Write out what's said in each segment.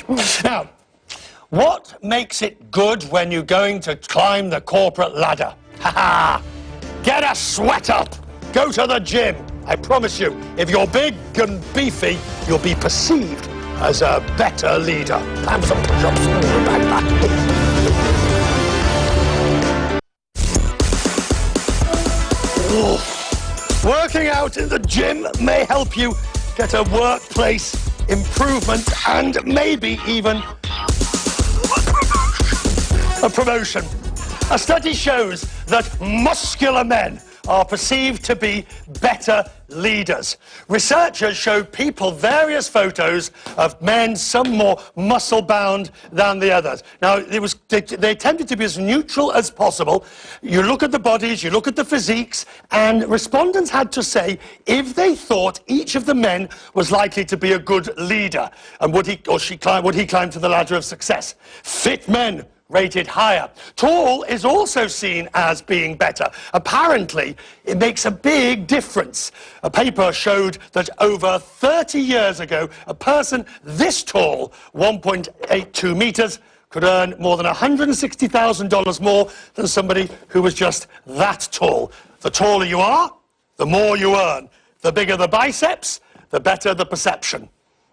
Now, what makes it good when you're going to climb the corporate ladder? Ha-ha! Get a sweat up! Go to the gym! I promise you, if you're big and beefy, you'll be perceived as a better leader. Have some push-ups. Working out in the gym may help you get a workplace improvement and maybe even a promotion. A study shows that muscular men are perceived to be better leaders. Researchers showed people various photos of men, some more muscle-bound than the others. Now, they attempted to be as neutral as possible. You look at the bodies, you look at the physiques, and respondents had to say if they thought each of the men was likely to be a good leader, and would he climb to the ladder of success. Fit men rated higher. Tall is also seen as being better. Apparently, it makes a big difference. A paper showed that over 30 years ago, a person this tall, 1.82 meters, could earn more than $160,000 more than somebody who was just that tall. The taller you are, the more you earn. The bigger the biceps, the better the perception.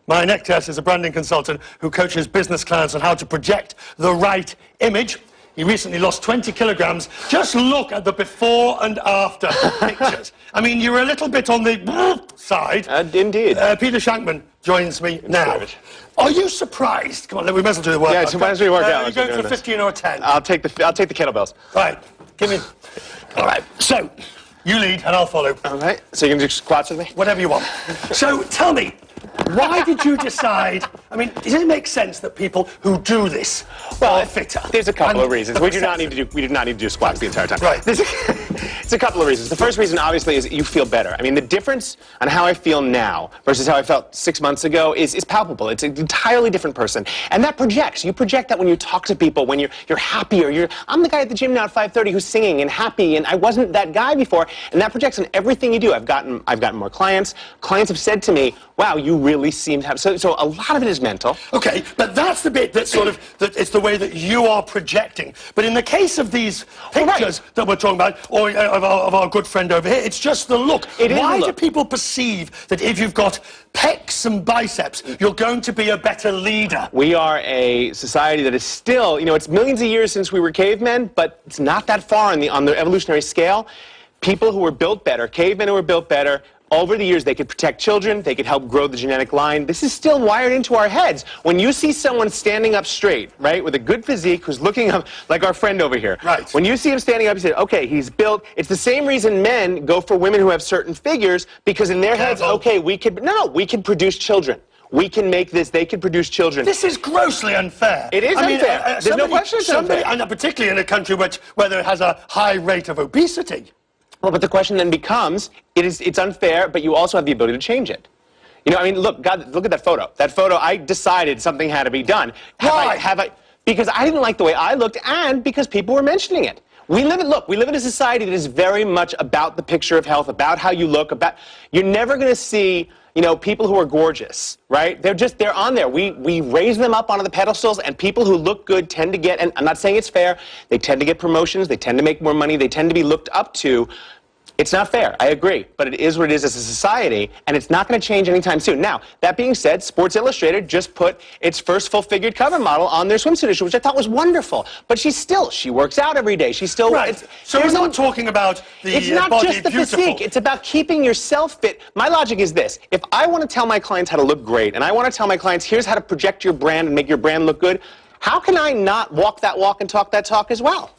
My next guest is a branding consultant who coaches business clients on how to project the right image. He recently lost 20 kilograms. Just look at the before and after pictures. I mean, you're a little bit on the side. Indeed. Peter Shankman joins me now. Are you surprised? Come on, we might as well do the workout. Yeah, so might as well work out. Are you going for 15 or a 10? I'll take the kettlebells. Right, give me. All right, so you lead and I'll follow. All right, so you can do squats with me? Whatever you want. So tell me, why did you decide? I mean, does it make sense that people who do this are fitter? There's a couple of reasons. We do not need to do squats the entire time. Right. It's a couple of reasons. The first reason, obviously, is you feel better. I mean, the difference on how I feel now versus how I felt 6 months ago is palpable. It's an entirely different person, and that projects. You project that when you talk to people, when you're happier. I'm the guy at the gym now at 5:30 who's singing and happy, and I wasn't that guy before, and that projects on everything you do. I've gotten more clients. Clients have said to me, "Wow, you really seem to have." So a lot of it is mental. Okay, but that's the bit that it's the way that you are projecting. But in the case of these pictures that we're talking about, or of our good friend over here, it's just the look. Why do people perceive that if you've got pecs and biceps, you're going to be a better leader? We are a society that is still, it's millions of years since we were cavemen, but it's not that far on the evolutionary scale. People who were built better, cavemen who were built better, over the years, they could protect children, they could help grow the genetic line. This is still wired into our heads. When you see someone standing up straight, right, with a good physique, who's looking up like our friend over here. Right. When you see him standing up, you say, okay, he's built. It's the same reason men go for women who have certain figures, because in their heads, okay, we can produce children. We can make this, they can produce children. This is grossly unfair. It is unfair. There's no question it's unfair. And particularly in a country where there has a high rate of obesity. Well, but the question then becomes, it's unfair, but you also have the ability to change it. I mean, look at that photo. That photo, I decided something had to be done. Because I didn't like the way I looked, and because people were mentioning it. We live in a society that is very much about the picture of health, about how you look, you're never going to see, people who are gorgeous, right? They're on there. We raise them up onto the pedestals, and people who look good tend to get, and I'm not saying it's fair, they tend to get promotions, they tend to make more money, they tend to be looked up to. It's not fair, I agree, but it is what it is as a society, and it's not going to change anytime soon. Now, that being said, Sports Illustrated just put its first full-figured cover model on their swimsuit issue, which I thought was wonderful. But she works out every day. She's still... Right. So we're not talking about the It's not body just the beautiful. physique. It's about keeping yourself fit. My logic is this. If I want to tell my clients how to look great, and I want to tell my clients, here's how to project your brand and make your brand look good, how can I not walk that walk and talk that talk as well?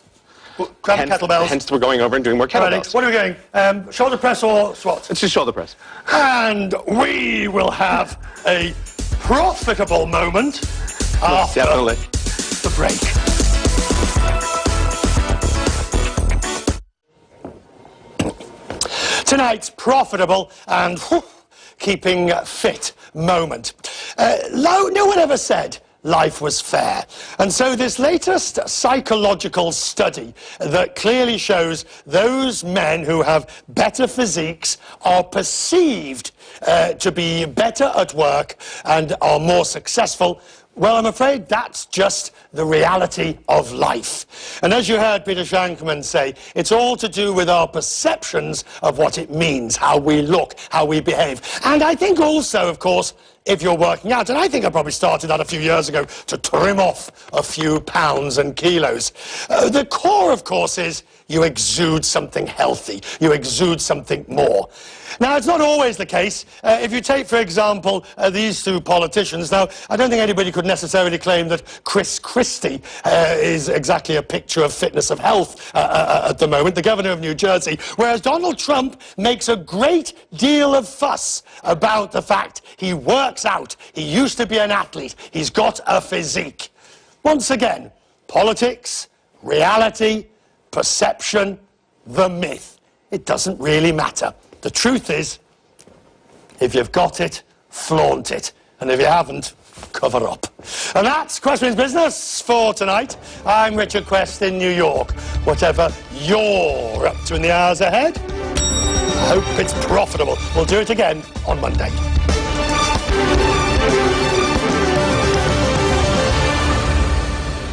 Grab kettlebells. Hence, we're going over and doing more kettlebells. What are we going? Shoulder press or squats? It's just shoulder press. And we will have a profitable moment after the break. Tonight's profitable and keeping fit moment. No one ever said life was fair. And so this latest psychological study that clearly shows those men who have better physiques are perceived to be better at work and are more successful Well, I'm afraid that's just the reality of life. And as you heard Peter Shankman say, it's all to do with our perceptions of what it means, how we look, how we behave. And I think also, of course, if you're working out, and I think I probably started that a few years ago to trim off a few pounds and kilos. The core, of course, is you exude something healthy. You exude something more. Now, it's not always the case. If you take, for example, these two politicians, now, I don't think anybody could necessarily claim that Chris Christie is exactly a picture of fitness of health at the moment, the governor of New Jersey, whereas Donald Trump makes a great deal of fuss about the fact he works out. He used to be an athlete. He's got a physique. Once again, politics, reality, perception, the myth. It doesn't really matter. The truth is, if you've got it, flaunt it. And if you haven't, cover up. And that's Question's Business for tonight. I'm Richard Quest in New York. Whatever you're up to in the hours ahead, I hope it's profitable. We'll do it again on Monday.